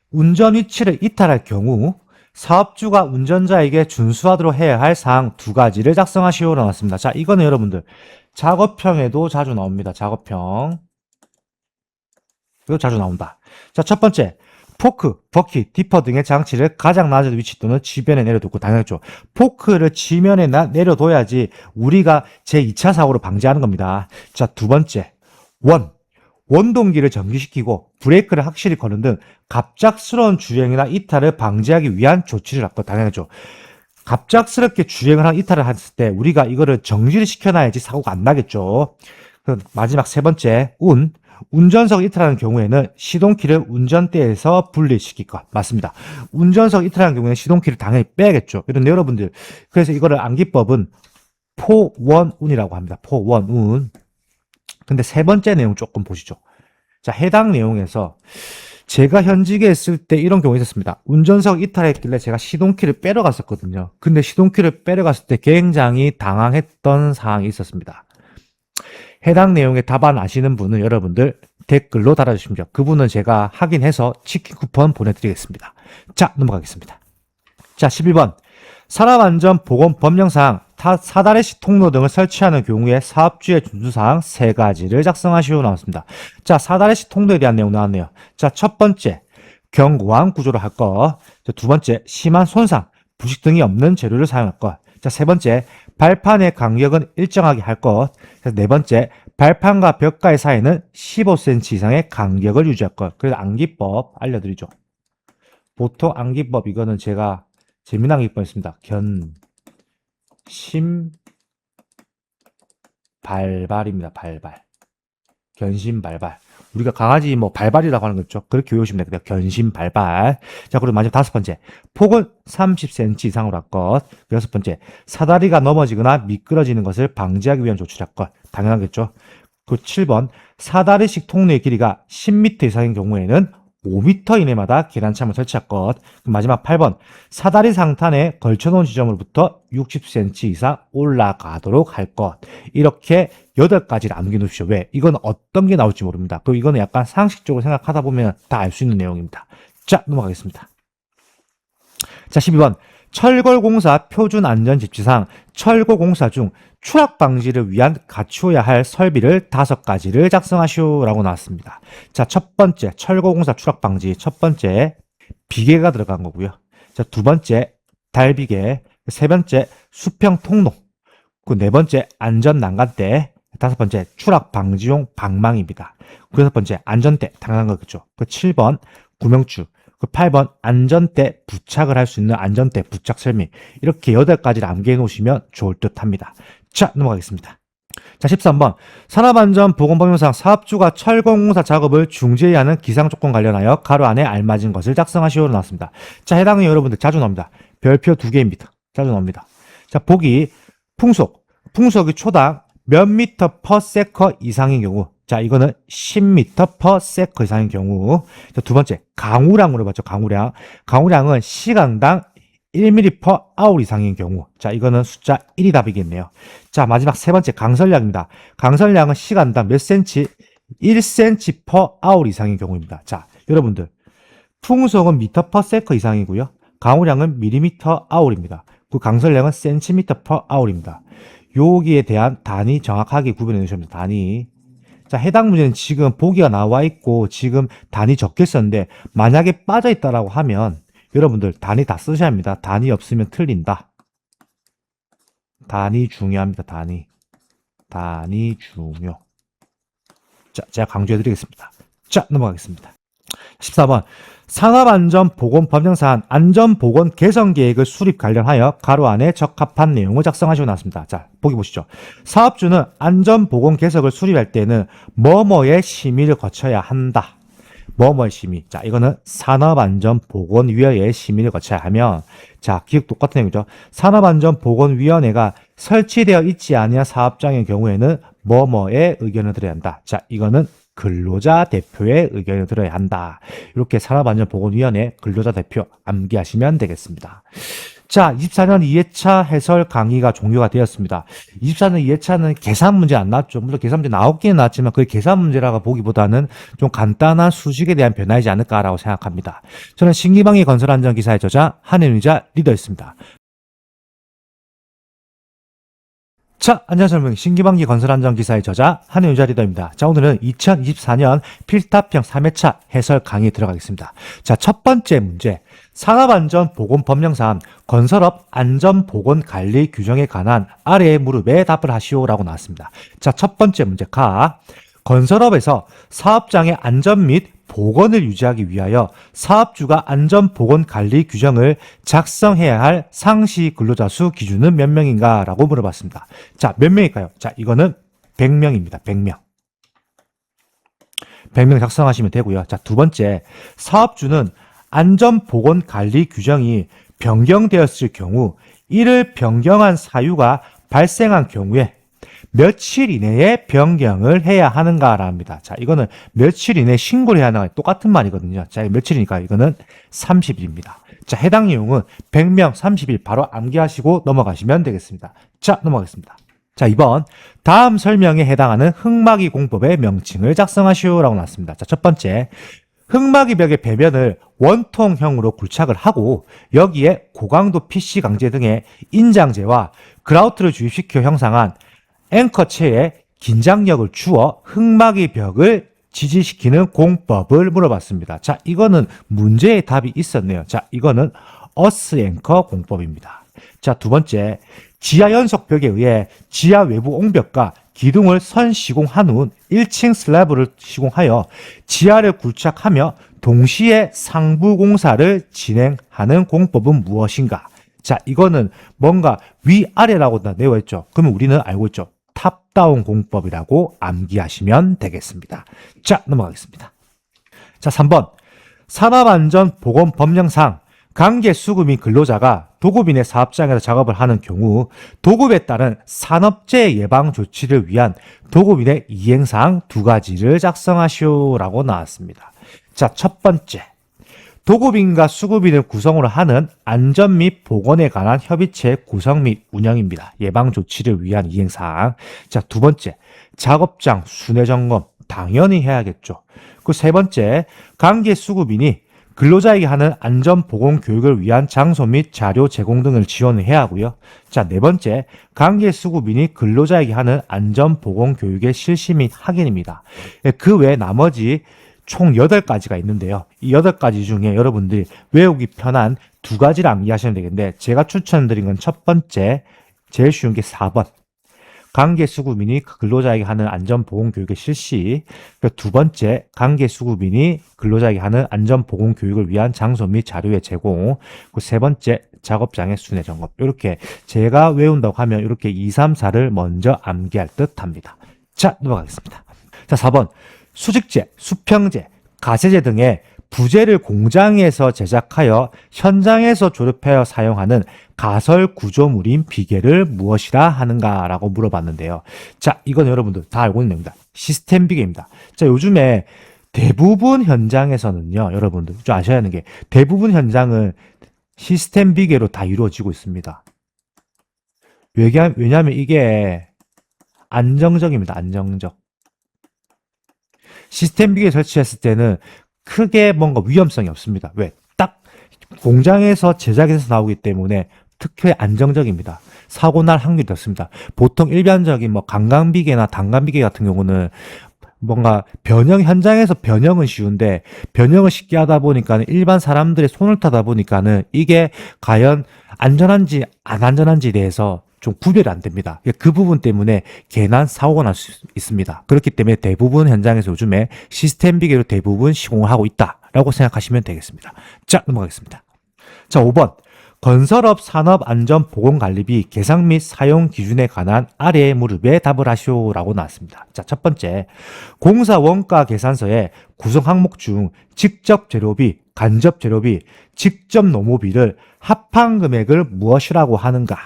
운전 위치를 이탈할 경우 사업주가 운전자에게 준수하도록 해야 할 사항 두 가지를 작성하시오 나왔습니다. 자, 이거는 여러분들 작업형에도 자주 나옵니다. 작업형. 이거 자주 나온다. 자, 첫 번째. 포크, 버킷, 디퍼 등의 장치를 가장 낮은 위치 또는 지면에 내려두고 당연하죠. 포크를 지면에 내려둬야지 우리가 제2차 사고를 방지하는 겁니다. 자, 두 번째. 원동기를 정지시키고 브레이크를 확실히 거는 등 갑작스러운 주행이나 이탈을 방지하기 위한 조치를 하고 당연하죠. 갑작스럽게 주행을 한 이탈을 했을 때 우리가 이거를 정지를 시켜놔야지 사고가 안 나겠죠. 마지막 세 번째, 운전석 이탈하는 경우에는 시동키를 운전대에서 분리시킬 것. 맞습니다. 운전석 이탈하는 경우에는 시동키를 당연히 빼야겠죠. 그런데 여러분들, 그래서 이거를 암기법은 포원운이라고 합니다. 포원운. 근데 세 번째 내용 조금 보시죠. 자, 해당 내용에서 제가 현직에 있을 때 이런 경우가 있었습니다. 운전석 이탈했길래 제가 시동키를 빼러 갔었거든요. 근데 시동키를 빼러 갔을 때 굉장히 당황했던 사항이 있었습니다. 해당 내용의 답안 아시는 분은 여러분들 댓글로 달아주시면 돼요. 그분은 제가 확인해서 치킨 쿠폰 보내드리겠습니다. 자, 넘어가겠습니다. 자, 11번. 산업안전보건법령상 사다리식 통로 등을 설치하는 경우에 사업주의 준수사항 세 가지를 작성하시오 나왔습니다. 자, 사다리식 통로에 대한 내용 나왔네요. 자, 첫 번째, 견고한 구조를 할 것. 두 번째, 심한 손상, 부식 등이 없는 재료를 사용할 것. 자, 세 번째, 발판의 간격은 일정하게 할 것. 네 번째, 발판과 벽가의 사이는 15cm 이상의 간격을 유지할 것. 그래서 암기법 알려드리죠. 보통 암기법 이거는 제가 재미난 암기법 있습니다. 견심발발입니다. 발발. 견심발발. 우리가 강아지 뭐 발발이라고 하는 거죠. 그렇게 외우시면 됩니다. 견심발발. 자, 그리고 마지막 다섯 번째. 폭은 30cm 이상으로 할 것. 여섯 번째. 사다리가 넘어지거나 미끄러지는 것을 방지하기 위한 조치를 할 것. 당연하겠죠. 그 7번. 사다리식 통로의 길이가 10m 이상인 경우에는 5m 이내마다 계단참을 설치할 것. 마지막 8번. 사다리 상탄에 걸쳐놓은 지점으로부터 60cm 이상 올라가도록 할 것. 이렇게 8가지를 암기해놓으십시오. 왜? 이건 어떤 게 나올지 모릅니다. 그리고 이거는 약간 상식적으로 생각하다 보면 다 알 수 있는 내용입니다. 자, 넘어가겠습니다. 자, 12번. 철골공사 표준안전집지상 철골공사 중 추락 방지를 위한 갖추어야 할 설비를 5가지를 작성하시오 라고 나왔습니다. 자, 첫 번째 철골공사 추락 방지. 첫 번째 비계가 들어간 거고요. 자, 두 번째 달비계. 세 번째 수평 통로. 그 네 번째 안전 난간대. 다섯 번째 추락 방지용 방망이입니다. 그 여섯 번째 안전대. 당연한 거겠죠. 그 7번 구명추. 그 8번 안전대 부착을 할 수 있는 안전대 부착 설명. 이렇게 8가지를 암기해 놓으시면 좋을 듯 합니다. 자, 넘어가겠습니다. 자, 13번. 산업안전보건법령상 사업주가 철공공사 작업을 중지해야 하는 기상조건 관련하여 가로 안에 알맞은 것을 작성하시오 나왔습니다. 자, 해당은 여러분들 자주 나옵니다. 별표 2개입니다. 자주 나옵니다. 자, 보기 풍속. 풍속이 초당 몇 미터 퍼 세커 이상인 경우. 자, 이거는 10m per second 이상인 경우. 자, 두 번째, 강우량 물어봤죠. 강우량. 강우량은 시간당 1mm per hour 이상인 경우. 자, 이거는 숫자 1이 답이겠네요. 자, 마지막 세 번째, 강설량입니다. 강설량은 시간당 몇 cm? 1cm per hour 이상인 경우입니다. 자, 여러분들. 풍속은 미터 per second 이상이고요. 강우량은 밀리미터 hour입니다. 그 강설량은 centimeter per hour입니다. 여기에 대한 단위 정확하게 구분해 주시면 됩니다. 단위. 자, 해당 문제는 지금 보기가 나와 있고 지금 단위 적게 썼는데 만약에 빠져 있다라고 하면 여러분들 단위 다 쓰셔야 합니다. 단위 없으면 틀린다. 단위 중요합니다. 단위. 단위 중요. 자, 제가 강조해드리겠습니다. 자, 넘어가겠습니다. 14번. 산업안전보건법령 사안 안전보건 개선계획을 수립 관련하여 가로 안에 적합한 내용을 작성하시고 나왔습니다. 자, 보기 보시죠. 사업주는 안전보건 개선을 수립할 때는 뭐뭐의 심의를 거쳐야 한다. 뭐뭐의 심의. 자, 이거는 산업안전보건위원회의 심의를 거쳐야 하면, 자, 기억 똑같은 얘기죠. 산업안전보건위원회가 설치되어 있지 않은 사업장의 경우에는 뭐뭐의 의견을 들어야 한다. 자, 이거는 근로자 대표의 의견을 들어야 한다. 이렇게 산업안전보건위원회 근로자 대표 암기하시면 되겠습니다. 자, 24년 2회차 해설 강의가 종료가 되었습니다. 24년 2회차는 계산 문제 안 나왔죠. 물론 계산 문제 나오기는 나왔지만 그게 계산 문제라고 보기보다는 좀 간단한 수식에 대한 변화이지 않을까라고 생각합니다. 저는 신기방위 건설안전 기사의 저자 한현의자 리더였습니다. 자, 안녕하세요. 여러분. 신기방기 건설안전기사의 저자 한현의자 리더입니다. 자, 오늘은 2024년 필답형 3회차 해설 강의에 들어가겠습니다. 자, 첫 번째 문제. 산업안전보건법령상 건설업 안전보건관리 규정에 관한 아래의 무릎에 답을 하시오라고 나왔습니다. 자, 첫 번째 문제 가. 건설업에서 사업장의 안전 및 보건을 유지하기 위하여 사업주가 안전보건관리 규정을 작성해야 할 상시 근로자 수 기준은 몇 명인가? 라고 물어봤습니다. 자, 몇 명일까요? 자, 이거는 100명입니다. 100명. 100명 작성하시면 되고요. 자, 두 번째, 사업주는 안전보건관리 규정이 변경되었을 경우 이를 변경한 사유가 발생한 경우에 며칠 이내에 변경을 해야 하는가랍니다. 자, 이거는 며칠 이내에 신고를 해야 하는가 똑같은 말이거든요. 자, 며칠이니까 이거는 30일입니다. 자, 해당 내용은 100명 30일 바로 암기하시고 넘어가시면 되겠습니다. 자, 넘어가겠습니다. 자, 2번. 다음 설명에 해당하는 흙막이 공법의 명칭을 작성하시오라고 나왔습니다. 자, 첫 번째. 흙막이 벽의 배면을 원통형으로 굴착을 하고 여기에 고강도 PC 강제 등의 인장재와 그라우트를 주입시켜 형상한 앵커체에 긴장력을 주어 흙막이 벽을 지지시키는 공법을 물어봤습니다. 자, 이거는 문제의 답이 있었네요. 자, 이거는 어스 앵커 공법입니다. 자, 두 번째. 지하 연속벽에 의해 지하 외부 옹벽과 기둥을 선 시공한 후 1층 슬래브를 시공하여 지하를 굴착하며 동시에 상부 공사를 진행하는 공법은 무엇인가? 자, 이거는 뭔가 위아래라고 다 되어 있죠. 그러면 우리는 알고 있죠. 탑다운 공법이라고 암기하시면 되겠습니다. 자, 넘어가겠습니다. 자, 3번. 산업안전보건법령상 관계수급 및 근로자가 도급인의 사업장에서 작업을 하는 경우 도급에 따른 산업재해 예방 조치를 위한 도급인의 이행사항 2가지를 작성하시오라고 나왔습니다. 자, 첫 번째. 도급인과 수급인을 구성으로 하는 안전 및 보건에 관한 협의체 구성 및 운영입니다. 예방 조치를 위한 이행사항. 자, 두 번째. 작업장 순회 점검 당연히 해야겠죠. 그 세 번째. 관계 수급인이 근로자에게 하는 안전보건 교육을 위한 장소 및 자료 제공 등을 지원을 해야 하고요. 자, 네 번째, 관계 수급인이 근로자에게 하는 안전보건 교육의 실시 및 확인입니다. 그 외에 나머지 총 8가지가 있는데요. 이 8가지 중에 여러분들이 외우기 편한 2가지를 암기하시면 되겠는데 제가 추천드린 건 첫 번째, 제일 쉬운 게 4번. 관계수급인이 근로자에게 하는 안전보건교육의 실시. 두 번째, 관계수급인이 근로자에게 하는 안전보건교육을 위한 장소 및 자료의 제공. 세 번째, 작업장의 순회 점검. 이렇게 제가 외운다고 하면 이렇게 2, 3, 4를 먼저 암기할 듯 합니다. 자, 넘어가겠습니다. 자, 4번. 수직재, 수평재, 가세재 등의 부재를 공장에서 제작하여 현장에서 조립하여 사용하는 가설 구조물인 비계를 무엇이라 하는가라고 물어봤는데요. 자, 이건 여러분들 다 알고 있는 겁니다. 시스템 비계입니다. 자, 요즘에 대부분 현장에서는요, 여러분들 좀 아셔야 하는 게 대부분 현장은 시스템 비계로 다 이루어지고 있습니다. 왜냐하면 이게 안정적입니다. 안정적. 시스템 비계 설치했을 때는 크게 뭔가 위험성이 없습니다. 왜? 딱 공장에서 제작해서 나오기 때문에 특히 안정적입니다. 사고 날 확률이 적습니다. 보통 일반적인 뭐 강강비계나 단강비계 같은 경우는 뭔가 현장에서 변형은 쉬운데 변형을 쉽게 하다 보니까는 일반 사람들의 손을 타다 보니까는 이게 과연 안전한지 안 안전한지에 대해서 좀 구별이 안 됩니다. 그 부분 때문에 괜한 사고가 날 수 있습니다. 그렇기 때문에 대부분 현장에서 요즘에 시스템 비계로 대부분 시공을 하고 있다라고 생각하시면 되겠습니다. 자, 넘어가겠습니다. 자, 5번. 건설업 산업안전보건관리비 계상 및 사용 기준에 관한 아래의 무릎에 답을 하시오라고 나왔습니다. 자, 첫 번째. 공사 원가 계산서에 구성 항목 중 직접 재료비, 간접 재료비, 직접 노무비를 합한 금액을 무엇이라고 하는가?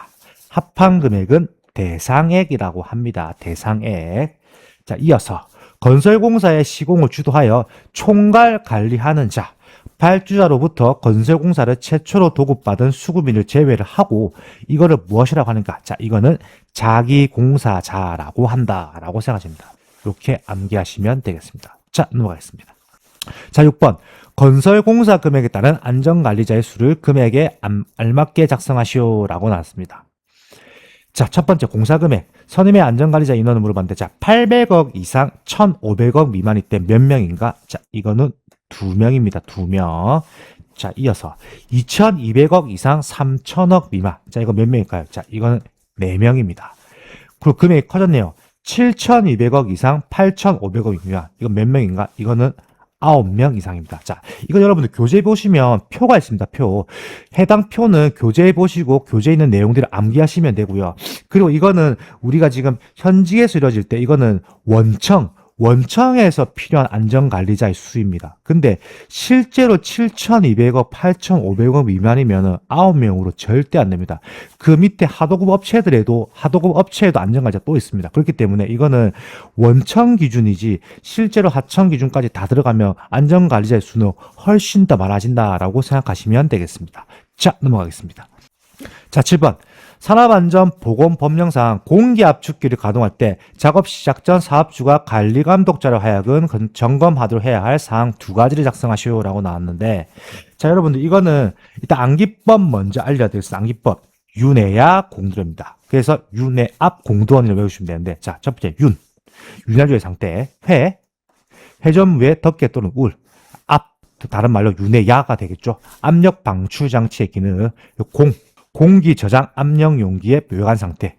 합한 금액은 대상액이라고 합니다. 대상액. 자, 이어서 건설공사의 시공을 주도하여 총괄 관리하는 자, 발주자로부터 건설공사를 최초로 도급받은 수급인을 제외를 하고 이거를 무엇이라고 하는가? 자, 이거는 자기공사자라고 한다라고 생각하십니다. 이렇게 암기하시면 되겠습니다. 자, 넘어가겠습니다. 자, 6번. 건설공사 금액에 따른 안전관리자의 수를 금액에 알맞게 작성하시오라고 나왔습니다. 자, 첫 번째 공사금액. 선임의 안전관리자 인원을 물어봤는데, 자, 800억 이상 1,500억 미만일 때 몇 명인가? 자, 이거는 2명입니다. 2명. 자, 이어서 2,200억 이상 3,000억 미만. 자, 이거 몇 명일까요? 자, 이거는 4명입니다. 그리고 금액이 커졌네요. 7,200억 이상 8,500억 미만. 이건 몇 명인가? 이거는 9명 이상입니다. 자, 이거 여러분들 교재 보시면 표가 있습니다. 표. 해당 표는 교재에 보시고 교재에 있는 내용들을 암기하시면 되고요. 그리고 이거는 우리가 지금 현직에서 이루어질 때 이거는 원청에서 필요한 안전관리자의 수입니다. 근데 실제로 7,200억, 8,500억 미만이면 9명으로 절대 안 됩니다. 그 밑에 하도급 업체에도 안전관리자 또 있습니다. 그렇기 때문에 이거는 원청 기준이지 실제로 하청 기준까지 다 들어가면 안전관리자의 수는 훨씬 더 많아진다라고 생각하시면 되겠습니다. 자, 넘어가겠습니다. 자, 7번. 산업안전보건법령상 공기압축기를 가동할 때 작업 시작 전 사업주가 관리감독자로 하여금 점검하도록 해야 할 사항 2가지를 작성하시오라고 나왔는데, 자, 여러분들 이거는 일단 암기법 먼저 알려드리겠습니다. 암기법. 윤회야 공도입니다. 그래서 윤회압 공도원을 외우시면 되는데, 자, 첫 번째 윤활유의 상태, 회전무의 덮개 또는 울, 압, 다른 말로 윤회야가 되겠죠. 압력 방출 장치의 기능, 공기 저장 압력 용기의 묘한 상태,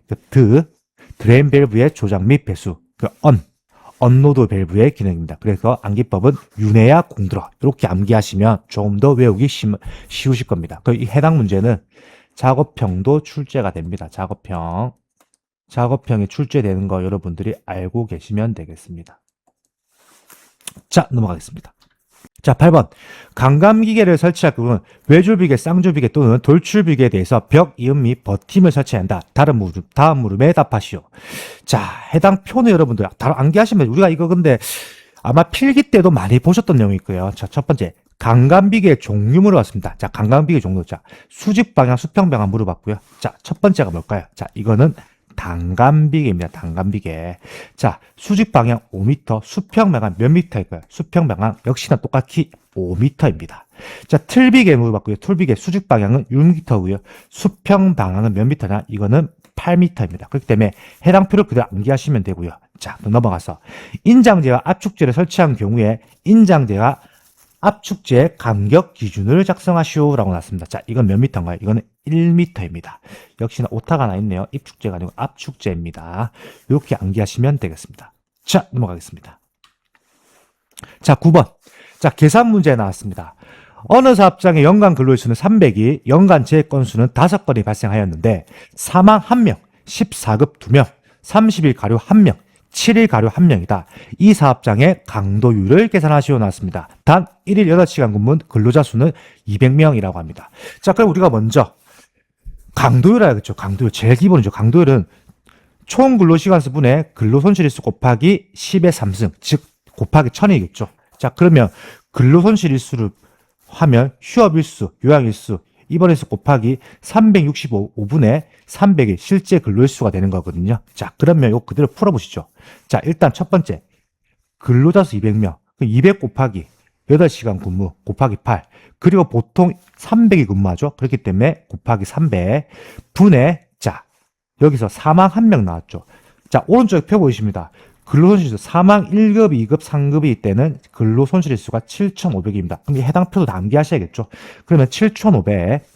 드레인 밸브의 조작 및 배수, 언로드 밸브의 기능입니다. 그래서 암기법은 윤회야 공들어 이렇게 암기하시면 조금 더 외우기 쉬우실 겁니다. 이 해당 문제는 작업평도 출제가 됩니다. 작업평이 출제되는 거 여러분들이 알고 계시면 되겠습니다. 자, 넘어가겠습니다. 자, 8번. 강감기계를 설치할 경우는 외줄비계, 쌍줄비계 또는 돌출비계에 대해서 벽 이음 및 버팀을 설치해야 한다. 다음 물음에 답하시오. 자, 해당 표는 여러분들 바로 암기하시면 우리가 이거 근데 아마 필기 때도 많이 보셨던 내용일 거예요. 자, 첫 번째. 강감비계의 종류 물어봤습니다. 자, 강감비계 종류. 자, 수직 방향, 수평 방향 물어봤고요. 자, 첫 번째가 뭘까요? 자, 이거는 단감비계입니다. 단감비계. 자, 수직 방향 5m, 수평 방향 몇 m일까요? 수평 방향 역시나 똑같이 5m입니다. 자, 틀비계 물어봤고요. 틀비계 수직 방향은 6m고요. 수평 방향은 몇 m냐? 이거는 8m입니다. 그렇기 때문에 해당 표를 그대로 암기하시면 되고요. 자, 넘어가서 인장제와 압축제를 설치한 경우에 인장제와 압축제의 간격 기준을 작성하시오라고 나왔습니다. 자, 이건 몇 미터인가요? 이거는 1m입니다. 역시나 오타가 나 있네요. 입축제가 아니고 압축제입니다. 이렇게 암기하시면 되겠습니다. 자, 넘어가겠습니다. 자, 9번. 자, 계산 문제 나왔습니다. 어느 사업장의 연간 근로일수는 300이, 연간 재해 건수는 5건이 발생하였는데 사망 1명, 14급 2명, 30일 가료 1명, 7일 가료 1명이다. 이 사업장의 강도율을 계산하시오 나왔습니다. 단 1일 8시간 근무 근로자 수는 200명이라고 합니다. 자, 그럼 우리가 먼저 강도율 알겠죠? 강도율 제일 기본이죠. 강도율은 총 근로시간 수분의 근로손실일수 곱하기 10의 3승, 즉 곱하기 1000이겠죠. 자, 그러면 근로손실일수를 하면 휴업일수, 요양일수, 입원일수 곱하기 365분의 300이 실제 근로일수가 되는 거거든요. 자, 그러면 이거 그대로 풀어보시죠. 자, 일단 첫 번째 근로자 수 200명, 200 곱하기 8시간 근무 곱하기 8, 그리고 보통 300이 근무하죠. 그렇기 때문에 곱하기 300 분의, 자, 여기서 사망 1명 나왔죠. 자, 오른쪽에 표 보이십니다. 근로손실수 사망 1급, 2급, 3급일 때는 근로손실일수가 7,500입니다. 그럼 해당 표도 다 암기하셔야겠죠. 그러면 7,500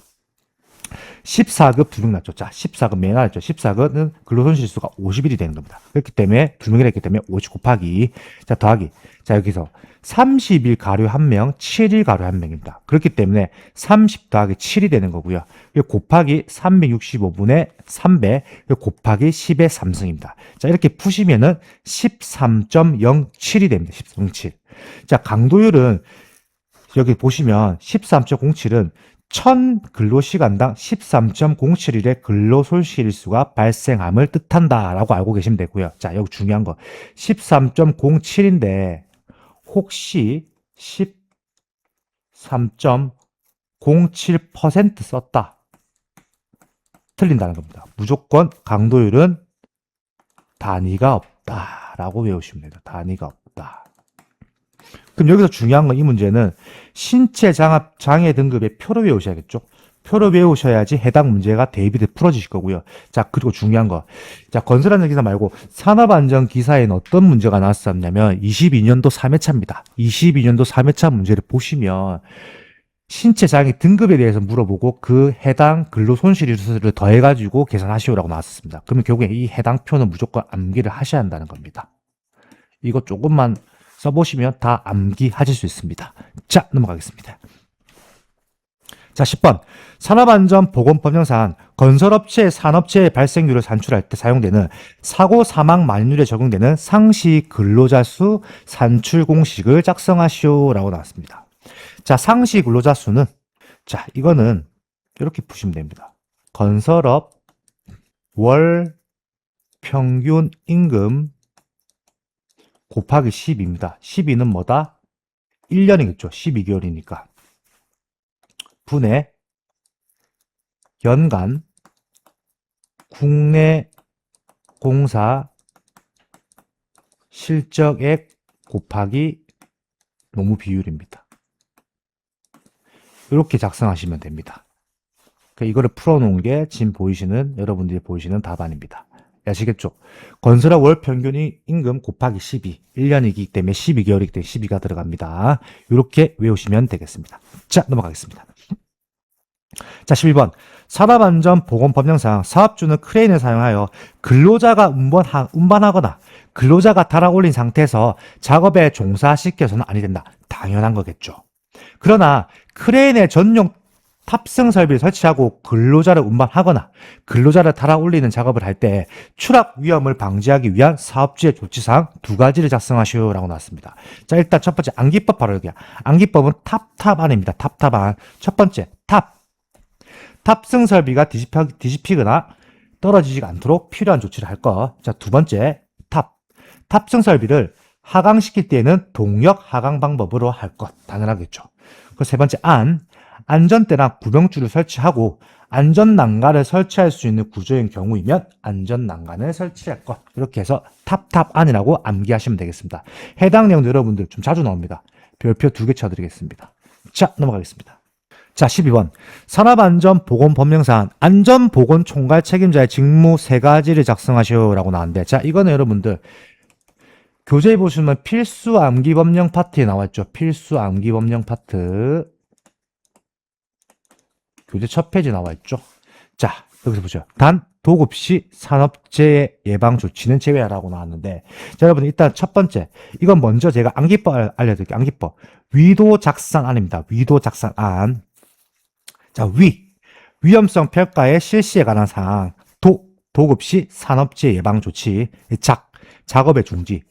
14급 2명 났죠. 자, 14급 매일 나왔죠. 14급은 근로손실수가 50일이 되는 겁니다. 그렇기 때문에 2명이라 했기 때문에 50 곱하기, 자, 더하기. 자, 여기서 30일 가료 1명, 7일 가료 1명입니다. 그렇기 때문에 30 더하기 7이 되는 거고요. 곱하기 365분의 3배, 곱하기 10의 3승입니다. 자, 이렇게 푸시면은 13.07이 됩니다. 13.07. 자, 강도율은 여기 보시면 13.07은 1000 근로시간당 13.07일의 근로손실수가 발생함을 뜻한다라고 알고 계시면 되고요. 자, 여기 중요한 거 13.07인데 혹시 13.07% 썼다. 틀린다는 겁니다. 무조건 강도율은 단위가 없다라고 외우시면 됩니다. 단위가 없다. 그럼 여기서 중요한 건 이 문제는 신체 장애 등급의 표를 외우셔야겠죠. 표를 외우셔야지 해당 문제가 대입이 돼 풀어지실 거고요. 자, 그리고 중요한 거. 자, 건설안전기사 말고 산업안전기사에는 어떤 문제가 나왔었냐면 22년도 3회차입니다. 22년도 3회차 문제를 보시면 신체 장애 등급에 대해서 물어보고 그 해당 근로손실수를 더해가지고 계산하시오라고 나왔습니다. 그러면 결국에 이 해당 표는 무조건 암기를 하셔야 한다는 겁니다. 이거 조금만 써보시면 다 암기하실 수 있습니다. 자, 넘어가겠습니다. 자, 10번. 산업안전보건법령상 건설업체, 산업체의 발생률을 산출할 때 사용되는 사고 사망 만인율에 적용되는 상시 근로자 수 산출 공식을 작성하시오라고 나왔습니다. 자, 상시 근로자 수는, 자, 이거는 이렇게 푸시면 됩니다. 건설업 월 평균 임금 곱하기 12입니다. 12는 뭐다? 1년이겠죠. 12개월이니까. 분의 연간 국내 공사 실적액 곱하기 노무 비율입니다. 이렇게 작성하시면 됩니다. 이거를 풀어놓은 게 지금 보이시는, 여러분들이 보이시는 답안입니다. 아시겠죠? 건설업 월 평균 임금 곱하기 12. 1년이기 때문에 12개월이기 때문에 12가 들어갑니다. 이렇게 외우시면 되겠습니다. 자, 넘어가겠습니다. 자, 11번. 산업안전보건법령상 사업주는 크레인을 사용하여 근로자가 운반하거나 근로자가 달아 올린 상태에서 작업에 종사시켜서는 아니 된다. 당연한 거겠죠. 그러나 크레인의 전용 탑승 설비를 설치하고 근로자를 운반하거나 근로자를 달아 올리는 작업을 할 때 추락 위험을 방지하기 위한 사업주의 조치사항 2가지를 작성하시오라고 나왔습니다. 자, 일단 첫 번째 암기법 바로 여기야. 암기법은 탑안입니다. 탑안. 첫 번째 탑승 설비가 뒤집히거나 떨어지지 않도록 필요한 조치를 할 것. 자, 두 번째 탑승 설비를 하강시킬 때에는 동력 하강 방법으로 할 것. 당연하겠죠. 그 세 번째 안전대나 구명줄을 설치하고 안전난간을 설치할 수 있는 구조인 경우이면 안전난간을 설치할 것. 이렇게 해서 탑안이라고 암기하시면 되겠습니다. 해당 내용도 여러분들 좀 자주 나옵니다. 별표 2개 쳐드리겠습니다. 자, 넘어가겠습니다. 자, 12번. 산업안전보건법령상 안전보건총괄 책임자의 직무 3가지를 작성하시오라고 나왔는데, 자, 이거는 여러분들 교재에 보시면 필수 암기법령 파트에 나와있죠. 필수 암기법령 파트. 교재 첫 페이지 나와있죠. 자, 여기서 보죠. 단 도급 시 산업재해 예방 조치는 제외하라고 나왔는데, 자, 여러분 일단 첫 번째, 이건 먼저 제가 암기법 알려드릴게요. 암기법. 위도 작성안입니다. 위도 작성안. 자, 위험성 평가의 실시에 관한 사항. 도급 시 산업재해 예방 조치. 작업의 중지.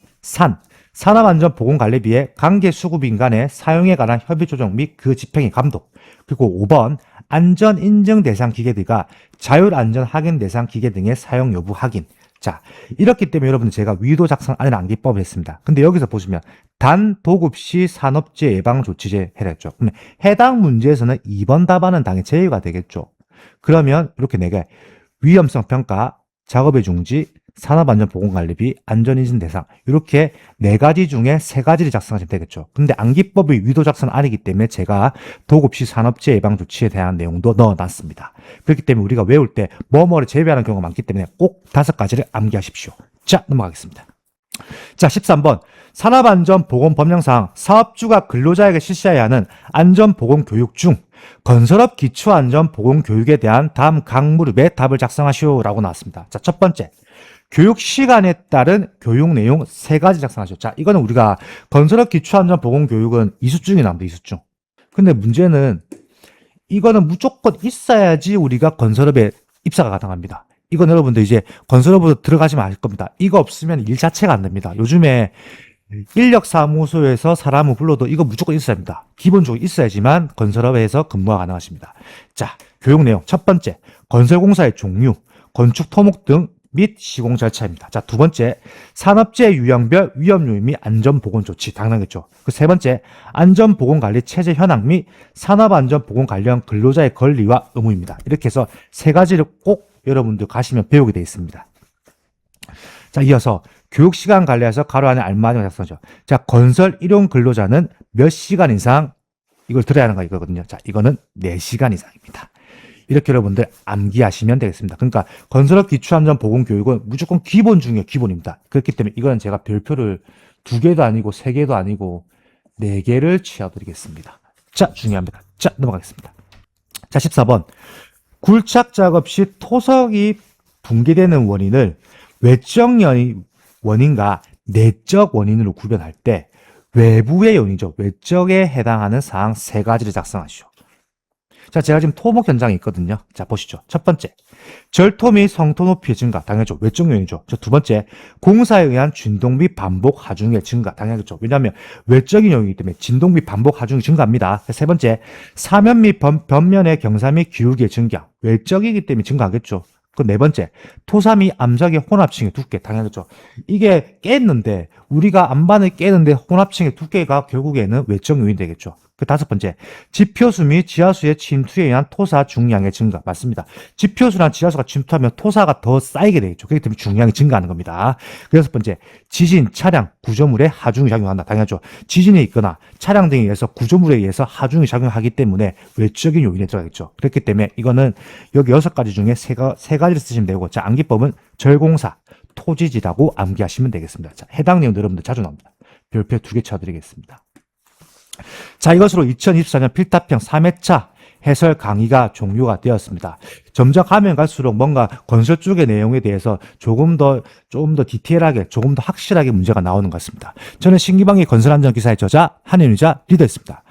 산업안전보건관리비의 관계수급인 간의 사용에 관한 협의 조정 및 그 집행의 감독. 그리고 5번 안전인증 대상 기계들과 자율안전 확인 대상 기계 등의 사용 여부 확인. 자, 이렇기 때문에 여러분들 제가 위도 작성 안에 암기법을 했습니다. 근데 여기서 보시면 단 도급 시 산업재해 예방 조치제 해랬죠. 그러면 해당 문제에서는 2번 답안은 당연히 제외가 되겠죠. 그러면 이렇게 4개 위험성 평가, 작업의 중지, 산업안전보건관리비, 안전인증 대상 이렇게 4가지 중에 3가지를 작성하시면 되겠죠. 근데 암기법이 위도 작성 아니기 때문에 제가 도급시 산업재해 예방 조치에 대한 내용도 넣어놨습니다. 그렇기 때문에 우리가 외울 때 뭐뭐를 제외하는 경우가 많기 때문에 꼭 5가지를 암기하십시오. 자, 넘어가겠습니다. 자, 13번. 산업안전보건법령상 사업주가 근로자에게 실시해야 하는 안전보건교육 중 건설업 기초안전보건교육에 대한 다음 각 무렵에 답을 작성하시오라고 나왔습니다. 자, 첫 번째. 교육 시간에 따른 교육 내용 3가지 작성하시오. 자, 이거는 우리가 건설업 기초안전보건교육은 이수중이 나옵니다. 이수중. 근데 문제는 이거는 무조건 있어야지 우리가 건설업에 입사가 가능합니다. 이건 여러분들 이제 건설업으로 들어가시면 알 겁니다. 이거 없으면 일 자체가 안 됩니다. 요즘에 인력사무소에서 사람을 불러도 이거 무조건 있어야 합니다. 기본적으로 있어야지만 건설업에서 근무가 가능하십니다. 자, 교육 내용. 첫 번째, 건설공사의 종류, 건축 토목 등 및 시공 절차입니다. 자, 두 번째, 산업재해 유형별 위험 요인 및 안전보건 조치. 당연하겠죠. 그 세 번째, 안전보건관리 체제 현황 및 산업안전보건 관련 근로자의 권리와 의무입니다. 이렇게 해서 3가지를 꼭 여러분들 가시면 배우게 되어 있습니다. 자, 이어서 교육시간 관리해서 가로 안에 알맞은 작성하죠. 자, 건설 일용 근로자는 몇 시간 이상 이걸 들어야 하는 거 이거거든요. 자, 이거는 4시간 이상입니다. 이렇게 여러분들 암기하시면 되겠습니다. 그러니까 건설업 기초안전보건교육은 무조건 기본 중에 기본입니다. 그렇기 때문에 이거는 제가 별표를 2개도 아니고 3개도 아니고 4개를 취해드리겠습니다. 자, 중요합니다. 자, 넘어가겠습니다. 자, 14번. 굴착 작업 시 토석이 붕괴되는 원인을 외적 원인과 내적 원인으로 구별할 때 외부의 요인이죠. 외적에 해당하는 사항 3가지를 작성하시오. 자, 제가 지금 토목 현장에 있거든요. 자, 보시죠. 첫 번째, 절토 및 성토 높이의 증가. 당연하죠. 외적 요인이죠. 두 번째, 공사에 의한 진동 및 반복 하중의 증가. 당연하겠죠. 왜냐하면 외적인 요인이기 때문에 진동 및 반복 하중이 증가합니다. 세 번째, 사면 및 변면의 경사 및 기울기의 증가. 외적이기 때문에 증가하겠죠. 그 네 번째, 토사 및 암석의 혼합층의 두께. 당연하겠죠. 이게 깼는데, 우리가 안반을 깨는데 혼합층의 두께가 결국에는 외적 요인이 되겠죠. 그 5번째, 지표수 및 지하수의 침투에 의한 토사 중량의 증가. 맞습니다. 지표수랑 지하수가 침투하면 토사가 더 쌓이게 되겠죠. 그렇기 때문에 중량이 증가하는 겁니다. 그 6번째, 지진, 차량, 구조물에 하중이 작용한다. 당연하죠. 지진이 있거나 차량 등에 의해서 구조물에 의해서 하중이 작용하기 때문에 외적인 요인에 들어가겠죠. 그렇기 때문에 이거는 여기 6가지 중에 3가지를 쓰시면 되고, 자, 암기법은 절공사, 토지지라고 암기하시면 되겠습니다. 자, 해당 내용 여러분들 자주 나옵니다. 별표 2개 쳐드리겠습니다. 자, 이것으로 2024년 필답형 3회차 해설 강의가 종료가 되었습니다. 점점 가면 갈수록 뭔가 건설 쪽의 내용에 대해서 조금 더 디테일하게, 조금 더 확실하게 문제가 나오는 것 같습니다. 저는 신기방의 건설안전기사의 저자, 한현유자 리더였습니다.